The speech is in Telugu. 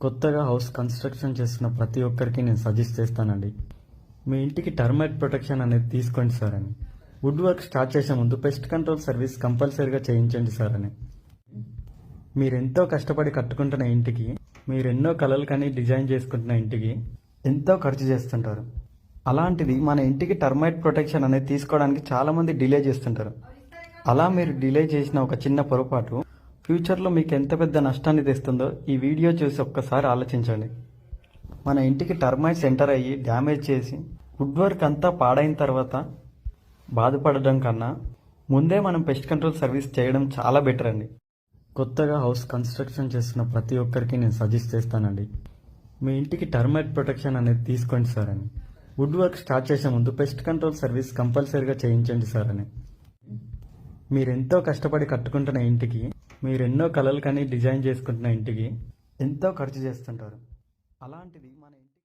కొత్తగా హౌస్ కన్స్ట్రక్షన్ చేస్తున్న ప్రతి ఒక్కరికి నేను సజెస్ట్ చేస్తానండి. మీ ఇంటికి టర్మైట్ ప్రొటెక్షన్ అనేది తీసుకోండి సార్ అని. వుడ్ వర్క్ స్టార్ట్ చేసే ముందు పెస్ట్ కంట్రోల్ సర్వీస్ కంపల్సరీగా చేయించండి సార్ అని. మీరెంతో కష్టపడి కట్టుకుంటున్న ఇంటికి, మీరెన్నో కలలు కానీ డిజైన్ చేసుకుంటున్న ఇంటికి ఎంతో ఖర్చు చేస్తుంటారు. అలాంటిది మన ఇంటికి టర్మైట్ ప్రొటెక్షన్ అనేది తీసుకోవడానికి చాలామంది డిలే చేస్తుంటారు. అలా మీరు డిలే చేసిన ఒక చిన్న పొరపాటు ఫ్యూచర్లో మీకు ఎంత పెద్ద నష్టాన్ని తెస్తుందో ఈ వీడియో చూసి ఒక్కసారి ఆలోచించండి. మన ఇంటికి టర్మైట్స్ ఎంటర్ అయ్యి డ్యామేజ్ చేసి వుడ్ వర్క్ అంతా పాడైన తర్వాత బాధపడడం కన్నా ముందే మనం పెస్ట్ కంట్రోల్ సర్వీస్ చేయడం చాలా బెటర్ అండి. కొత్తగా హౌస్ కన్స్ట్రక్షన్ చేస్తున్న ప్రతి ఒక్కరికి నేను సజెస్ట్ చేస్తానండి. మీ ఇంటికి టర్మైట్ ప్రొటెక్షన్ అనేది తీసుకోండి సార్ అని. వుడ్ వర్క్ స్టార్ట్ చేసే ముందు పెస్ట్ కంట్రోల్ సర్వీస్ కంపల్సరీగా చేయించండి సార్ అని. మీరెంతో కష్టపడి కట్టుకుంటున్న ఇంటికి, మీరెన్నో కలలు కానీ డిజైన్ చేసుకుంటున్న ఇంటికి ఎంతో ఖర్చు చేస్తుంటారు. అలాంటిది మన ఇంటికి